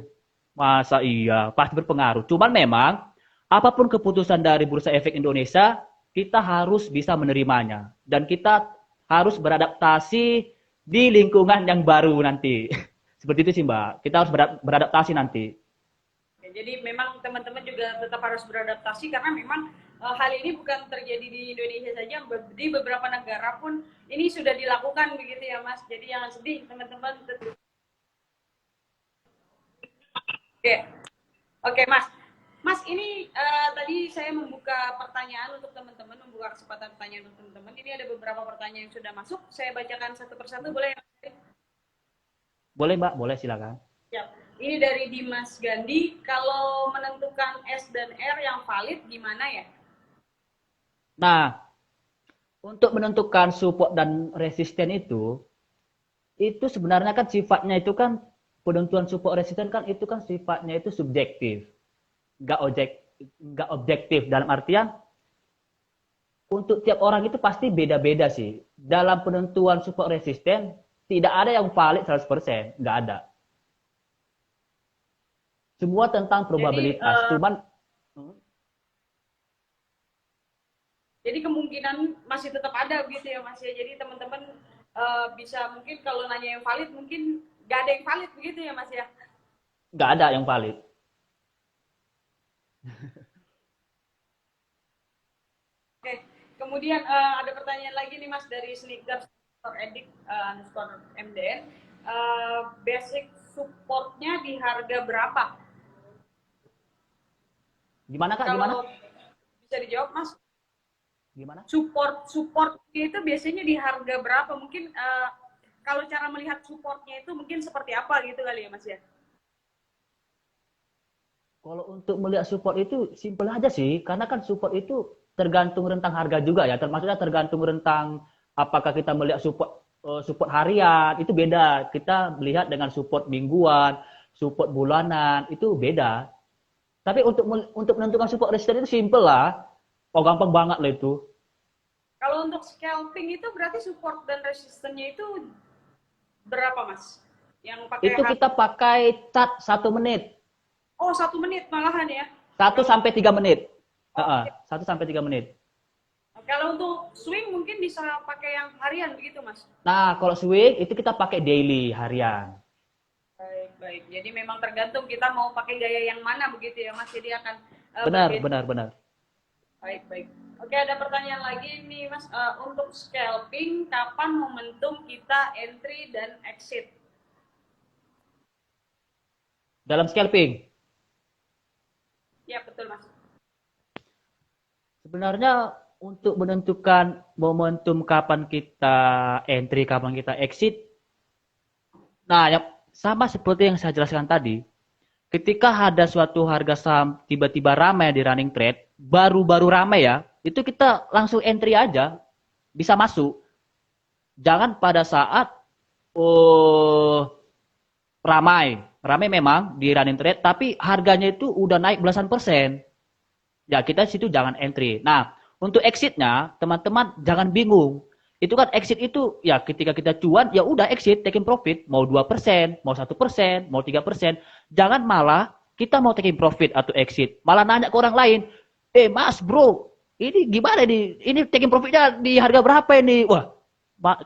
Masa iya, pasti berpengaruh. Cuman memang, apapun keputusan dari Bursa Efek Indonesia, kita harus bisa menerimanya. Dan kita harus beradaptasi di lingkungan yang baru nanti. Seperti itu sih Mbak, kita harus beradaptasi nanti. Jadi memang teman-teman juga tetap harus beradaptasi karena memang hal ini bukan terjadi di Indonesia saja, di beberapa negara pun ini sudah dilakukan begitu ya Mas. Jadi jangan sedih teman-teman. Oke, oke Mas. Mas ini tadi saya membuka pertanyaan untuk teman-teman, membuka kesempatan pertanyaan untuk teman-teman. Ini ada beberapa pertanyaan yang sudah masuk. Saya bacakan satu persatu, boleh ya Mas? Boleh Mbak, boleh silakan. Ya. Ini dari Dimas Gandhi. Kalau menentukan S dan R yang valid gimana ya? Nah, untuk menentukan support dan resisten itu sebenarnya kan sifatnya itu kan penentuan support resisten kan itu kan sifatnya itu subjektif, nggak nggak objektif dalam artian untuk tiap orang itu pasti beda-beda sih. Dalam penentuan support resisten tidak ada yang valid 100%, nggak ada. Semua tentang probabilitas. Jadi kemungkinan masih tetap ada gitu ya Mas ya. Jadi teman-teman bisa mungkin kalau nanya yang valid mungkin nggak ada yang valid begitu ya Mas ya. Nggak ada yang valid. Oke, kemudian ada pertanyaan lagi nih Mas dari sneakers edik underscore MDN. Basic supportnya di harga berapa? Gimana Kak? Kalau Gimana? bisa dijawab Mas. Gimana? Supportnya itu biasanya di harga berapa? Mungkin kalau cara melihat supportnya itu mungkin seperti apa gitu kali ya Mas ya? Kalau untuk melihat support itu simpel aja sih, karena kan support itu tergantung rentang harga juga ya, termasuknya tergantung rentang apakah kita melihat support harian itu beda, kita melihat dengan support mingguan, support bulanan itu beda. Tapi untuk menentukan support resisten itu simpel lah, oh gampang banget lah itu. Kalau untuk scalping itu berarti support dan resistennya itu berapa Mas? Yang pakai Itu kita pakai cat 1 menit. Oh 1 menit malahan ya? 1 sampai 3 menit. Oh, 1 sampai 3 menit. kalau untuk swing mungkin bisa pakai yang harian begitu Mas? Nah, kalau swing itu kita pakai daily harian. Baik, baik. Jadi memang tergantung kita mau pakai gaya yang mana begitu ya Mas. Jadi akan Benar, berbeda. benar, benar. Baik, baik. Oke, ada pertanyaan lagi nih Mas. Untuk scalping, kapan momentum kita entry dan exit? Dalam scalping, Ya, betul Mas. sebenarnya untuk menentukan momentum kapan kita entry, kapan kita exit, nah yang sama seperti yang saya jelaskan tadi, ketika ada suatu harga saham tiba-tiba ramai di running trade, baru-baru ramai ya, itu kita langsung entry aja, bisa masuk. jangan pada saat oh, ramai memang di running trade, tapi harganya itu udah naik belasan persen. Ya kita situ jangan entry. Nah untuk exitnya teman-teman jangan bingung. Itu kan exit itu ya ketika kita cuan ya udah exit taking profit mau 2%, mau 1%, mau 3%. Jangan malah kita mau taking profit atau exit malah nanya ke orang lain, mas bro ini gimana nih, ini taking profitnya di harga berapa ini, wah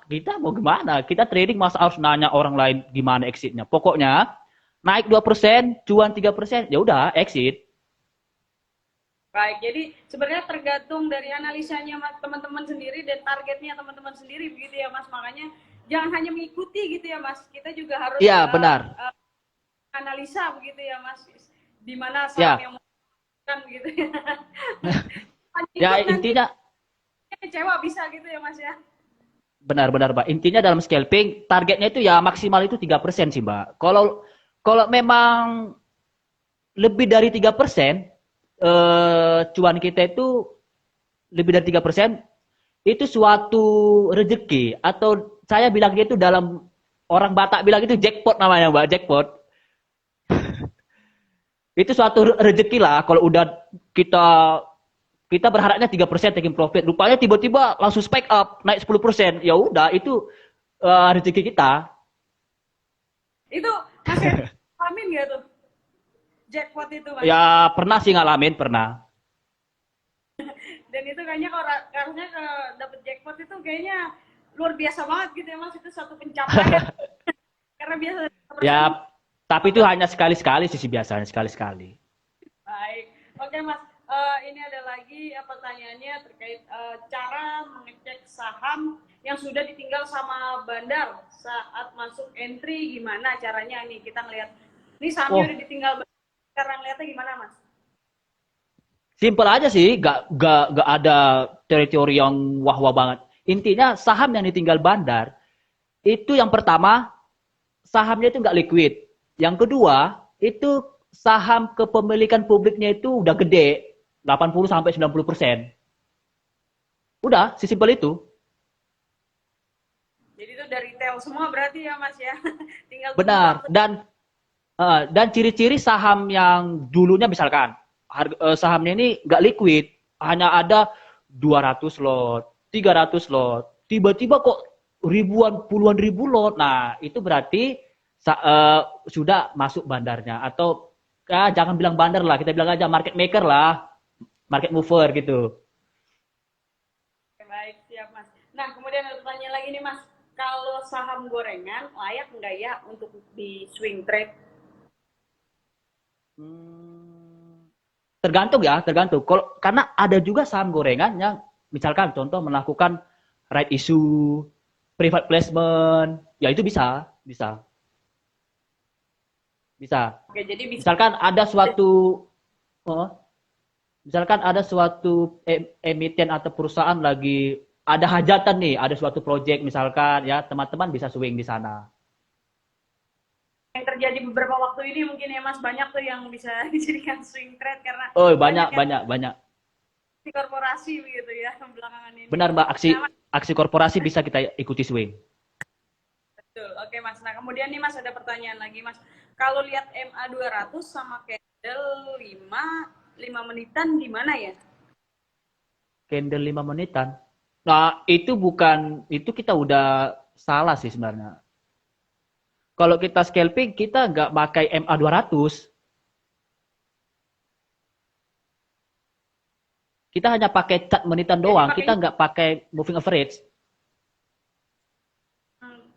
kita mau gimana, kita trading masa harus nanya orang lain gimana exitnya. Pokoknya naik 2%, cuan 3%, ya udah exit. Baik, jadi sebenarnya tergantung dari analisanya teman-teman sendiri dan targetnya teman-teman sendiri begitu ya Mas. Makanya jangan hanya mengikuti gitu ya Mas. Kita juga harus Iya benar. analisa begitu ya Mas. Di mana saham Ya yang kan gitu ya. ya Ikut nanti intinya kecewa bisa gitu ya Mas ya. benar-benar Mbak. Intinya dalam scalping targetnya itu ya maksimal itu 3% sih Mbak. Kalau kalau memang lebih dari 3%, cuan kita itu lebih dari 3%, itu suatu rezeki atau saya bilang itu dalam orang Batak bilang itu jackpot namanya Mbak, jackpot. Itu suatu rezeki lah kalau udah kita kita berharapnya 3% taking profit, rupanya tiba-tiba langsung spike up naik 10%. Ya udah itu rezeki kita. Itu Mas Amin gak tuh? Jackpot itu Mas. Ya pernah sih ngalamin, pernah. Dan itu kayaknya kalau harusnya dapet jackpot itu kayaknya luar biasa banget gitu ya Mas. Itu satu pencapaian. Karena biasa persen. Ya, tapi itu hanya sekali-sekali sih biasanya, sekali-sekali. Baik. Oke Mas, ini ada lagi pertanyaannya terkait cara mengecek saham yang sudah ditinggal sama bandar saat masuk entry, gimana caranya nih kita ngelihat ini sahamnya udah ditinggal bandar, cara ngeliatnya gimana Mas? Simpel aja sih, gak ada teritori yang wah-wah banget. Intinya saham yang ditinggal bandar, itu yang pertama, sahamnya itu nggak liquid. Yang kedua, itu saham kepemilikan publiknya itu udah gede, 80-90%. Udah, sesimpel itu. Jadi itu dari retail semua berarti ya Mas ya. Tinggal Benar. Dan ciri-ciri saham yang dulunya misalkan sahamnya ini nggak liquid, hanya ada 200 lot, 300 lot, tiba-tiba kok ribuan, puluhan ribu lot. Nah, itu berarti sudah masuk bandarnya atau jangan bilang bandar lah, kita bilang aja market maker lah, market mover gitu. baik, siap Mas. Nah, kemudian ada pertanyaan lagi nih Mas. Kalau saham gorengan layak nggak ya untuk di swing trade? Tergantung ya, tergantung. Karena ada juga saham gorengan yang misalkan contoh melakukan right issue, private placement, ya itu bisa, bisa. Bisa. Oke, jadi bisa. Misalkan ada suatu emiten atau perusahaan lagi ada hajatan nih, ada suatu project misalkan ya, teman-teman bisa swing di sana. Yang terjadi beberapa waktu ini mungkin ya Mas, banyak tuh yang bisa dijadikan swing trade karena Oh, banyak. di korporasi begitu ya belakangan ini. Benar Mbak, Nah, aksi korporasi bisa kita ikuti swing. betul. Oke Mas. Nah, kemudian nih Mas ada pertanyaan lagi Mas. Kalau lihat MA 200 sama candle 5 menitan gimana ya? Candle 5 menitan. Nah, itu kita udah salah sih sebenarnya. Kalau kita scalping, kita nggak pakai MA 200. Kita hanya pakai cat menitan doang, kita nggak pakai moving average.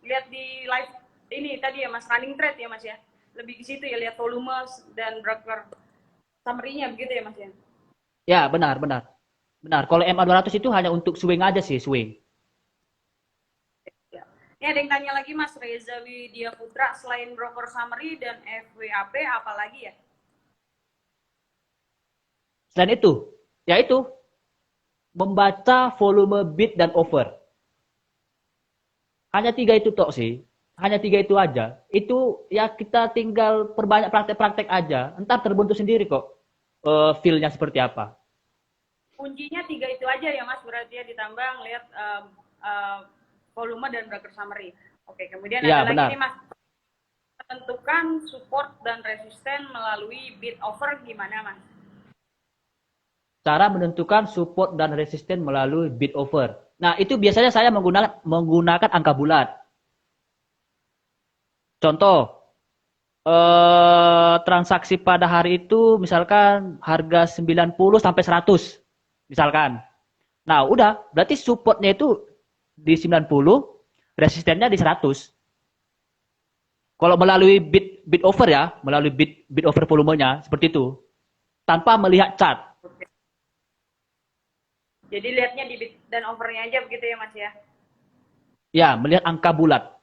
Lihat di live ini tadi ya Mas, running trade ya Mas ya. Lebih ke situ ya, lihat volume dan broker summary-nya begitu ya Mas ya. Ya, benar. Kalau MA 200 itu hanya untuk swing aja sih, swing. Ini ada yang tanya lagi Mas Reza Widya Putra, selain broker summary dan FWAP apa lagi ya? Selain itu, yaitu membaca volume bid dan offer. Hanya 3 itu tok sih. Hanya 3 itu aja. Itu ya kita tinggal perbanyak praktek-praktek aja. Entar terbentuk sendiri kok feel-nya seperti apa. Kuncinya 3 itu aja ya Mas, berarti ya ditambah ngelihat volume dan broker summary. Oke, kemudian Ya, ada lagi benar. nih Mas, menentukan support dan resisten melalui bid offer gimana Mas? Cara menentukan support dan resisten melalui bid offer. Nah, itu biasanya saya menggunakan angka bulat. Contoh, transaksi pada hari itu misalkan harga 90 sampai 100 misalkan. Nah, udah, berarti supportnya itu di 90, resistennya di 100. Kalau melalui bid over ya, melalui bid over volumenya seperti itu, tanpa melihat chart. Oke. Jadi lihatnya di bid dan overnya aja begitu ya Mas ya? Ya, melihat angka bulat.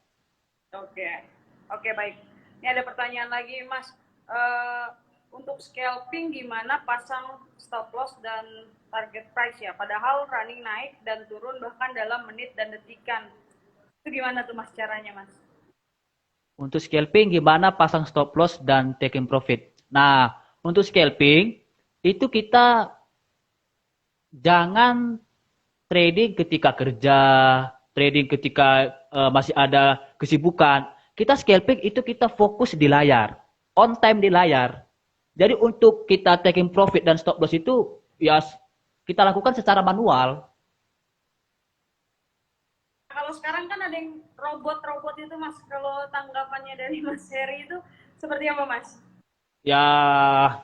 Oke, oke baik. Ini ada pertanyaan lagi Mas. Uh, untuk scalping gimana pasang stop loss dan target price ya? Padahal running naik dan turun bahkan dalam menit dan detikan. Itu gimana tuh Mas caranya Mas? Untuk scalping gimana pasang stop loss dan taking profit. Nah, untuk scalping itu kita jangan trading ketika kerja, trading ketika masih ada kesibukan. Kita scalping itu kita fokus di layar, on time di layar. Jadi untuk kita taking profit dan stop loss itu ya kita lakukan secara manual. Kalau sekarang kan ada yang robot-robot itu Mas. Kalau tanggapannya dari Mas Heri itu seperti apa Mas? Ya,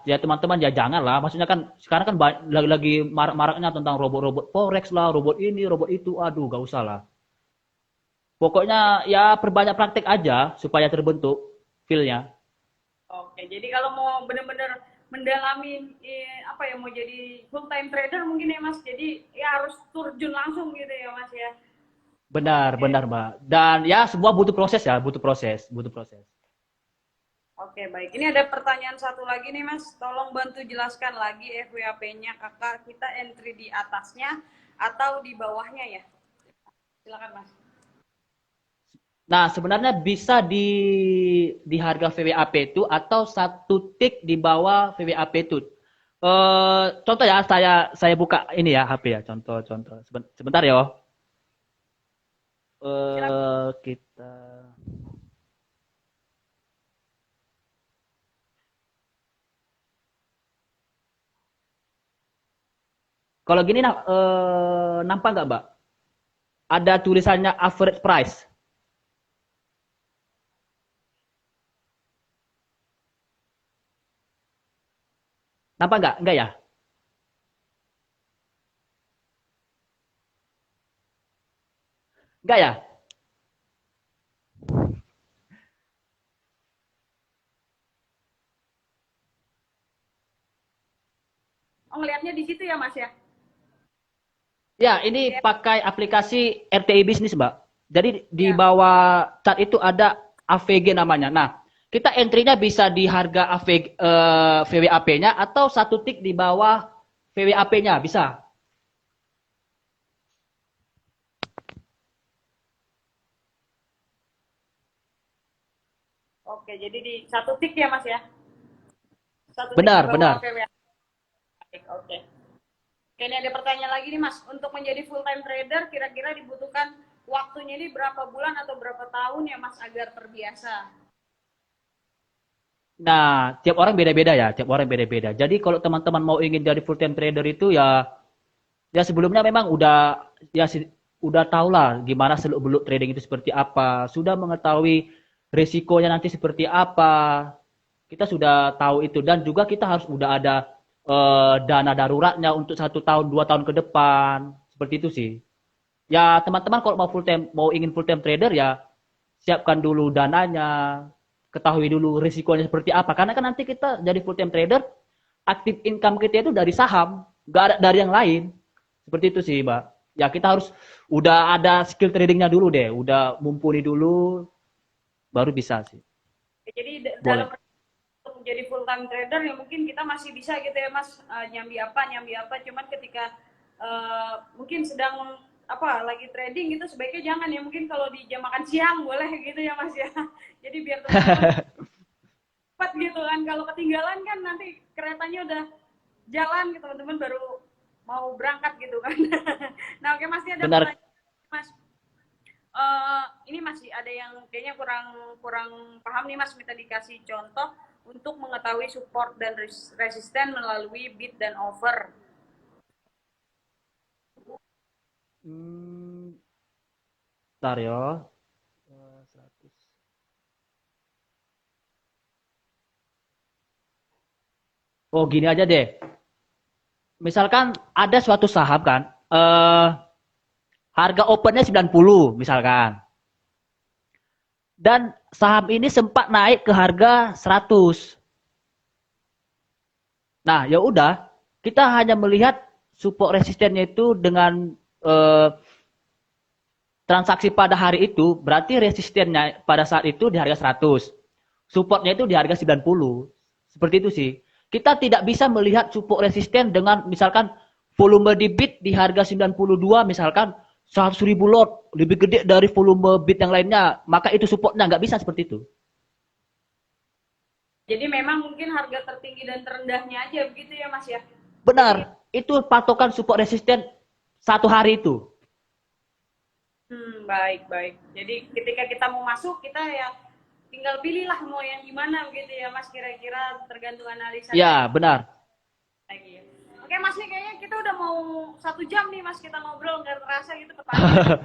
ya teman-teman ya jangan lah. Maksudnya kan sekarang kan lagi marak-maraknya tentang robot-robot forex lah, robot ini, robot itu. Aduh, gak usah lah. Pokoknya ya perbanyak praktek aja supaya terbentuk feel-nya. Oke, jadi kalau mau benar-benar mendalami apa ya mau jadi full time trader mungkin ya Mas. Jadi ya harus terjun langsung gitu ya Mas ya. Benar, Oke. benar, Mbak. Dan ya semua butuh proses ya, butuh proses, butuh proses. Oke, baik. Ini ada pertanyaan satu lagi nih Mas. Tolong bantu jelaskan lagi FWAP-nya Kakak kita entry di atasnya atau di bawahnya ya. Silakan Mas. Nah, sebenarnya bisa di harga VWAP itu atau satu tik di bawah VWAP itu. Contoh ya, saya buka ini ya HP ya, contoh. Sebentar ya. Silakan. Kita kalau gini nampak nggak, Mbak? Ada tulisannya average price. Nampak nggak? Enggak ya? Enggak ya? Oh, ngelihatnya di situ ya Mas ya. Ya, ini Oke. pakai aplikasi RTI Bisnis, Mbak. Jadi di Ya. bawah chat itu ada AVG namanya. Nah, kita entry-nya bisa di harga AVG, VWAP-nya atau satu tik di bawah VWAP-nya, bisa. Oke, jadi di satu tik ya Mas ya. Satu tik di Benar, bawah benar. VWA. Oke. Oke, ini ada pertanyaan lagi nih Mas. Untuk menjadi full time trader kira-kira dibutuhkan waktunya ini berapa bulan atau berapa tahun ya Mas agar terbiasa? Nah, tiap orang beda-beda ya, tiap orang beda-beda. Jadi kalau teman-teman mau ingin jadi full time trader itu ya ya sebelumnya memang ya udah tahu lah gimana seluk-beluk trading itu seperti apa, sudah mengetahui risikonya nanti seperti apa. Kita sudah tahu itu dan juga kita harus udah ada dana daruratnya untuk 1 tahun 2 tahun ke depan seperti itu sih. Ya teman-teman kalau mau ingin full time trader ya siapkan dulu dananya, ketahui dulu risikonya seperti apa. Karena kan nanti kita jadi full time trader, aktif income kita itu dari saham, nggak ada dari yang lain. Seperti itu sih, Mbak. Ya kita harus udah ada skill tradingnya dulu deh, udah mumpuni dulu, baru bisa sih. Jadi dalam Boleh. untuk menjadi full time trader ya mungkin kita masih bisa gitu ya Mas nyambi apa cuman ketika mungkin sedang apa lagi trading gitu sebaiknya jangan ya mungkin kalau di jam makan siang boleh gitu ya Mas ya. Jadi biar teman-teman cepat gitu kan kalau ketinggalan kan nanti keretanya udah jalan gitu teman-teman baru mau berangkat gitu kan. Nah oke Mas ini ada Benar. pertanyaan Mas ini masih ada yang kayaknya kurang kurang paham nih Mas, minta dikasih contoh untuk mengetahui support dan resisten melalui bid dan offer. Bentar ya. Oh, gini aja deh. Misalkan ada suatu saham kan, harga opennya 90 misalkan. Dan saham ini sempat naik ke harga 100. Nah, ya udah, kita hanya melihat support resistennya itu dengan transaksi pada hari itu, berarti resistennya pada saat itu di harga 100. Supportnya itu di harga 90. Seperti itu sih. Kita tidak bisa melihat support resisten dengan misalkan volume di bid di harga 92 misalkan 100.000 lot lebih gede dari volume bid yang lainnya, maka itu supportnya nggak bisa seperti itu. Jadi memang mungkin harga tertinggi dan terendahnya aja begitu ya Mas ya? Benar, itu patokan support resisten satu hari itu. Baik, baik. Jadi ketika kita mau masuk, kita ya tinggal pilihlah mau yang gimana begitu ya Mas, kira-kira tergantung analisa. Ya, benar. Lagi ya. Oke Mas, nih kayaknya kita udah mau 1 jam nih Mas, kita ngobrol, nggak terasa gitu tepatnya.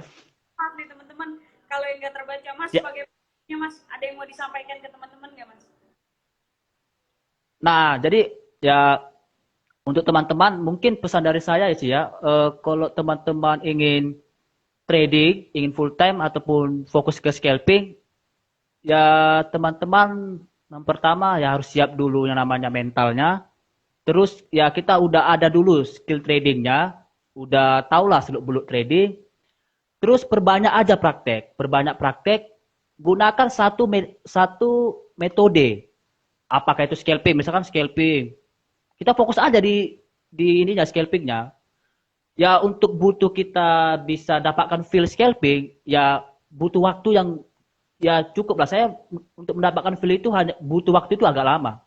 Maaf nih teman-teman, kalau yang nggak terbaca Mas, Ya. bagaimana Mas, ada yang mau disampaikan ke teman-teman nggak Mas? Nah, jadi ya untuk teman-teman mungkin pesan dari saya sih ya, kalau teman-teman ingin trading, ingin full time ataupun fokus ke scalping, ya teman-teman yang pertama ya harus siap dulu yang namanya mentalnya. Terus ya kita udah ada dulu skill tradingnya, udah tahulah seluk-beluk trading. Terus perbanyak aja praktek, perbanyak praktek. Gunakan satu metode. Apakah itu scalping? Misalkan scalping, kita fokus aja di ininya scalpingnya. Ya untuk butuh kita bisa dapatkan feel scalping, ya butuh waktu yang ya cukup lah. Saya untuk mendapatkan feel itu hanya butuh waktu itu agak lama,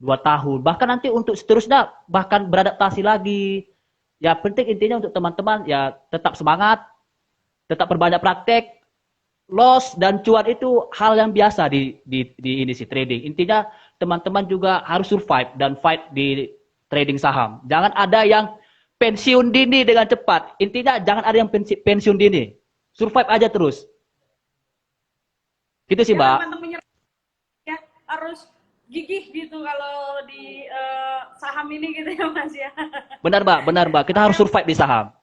2 tahun. Bahkan nanti untuk seterusnya bahkan beradaptasi lagi. Ya penting intinya untuk teman-teman ya tetap semangat, tetap perbanyak praktek. Loss dan cuan itu hal yang biasa di ini sih trading. Intinya teman-teman juga harus survive dan fight di trading saham. Jangan ada yang pensiun dini dengan cepat. Intinya jangan ada yang pensiun dini. Survive aja terus. Gitu sih, Mbak. Mantap menyerah ya, harus gigih gitu kalau di saham ini gitu ya Mas ya. Benar, Mbak. Benar, Mbak. Kita harus survive di saham.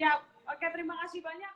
Ya, oke, terima kasih banyak.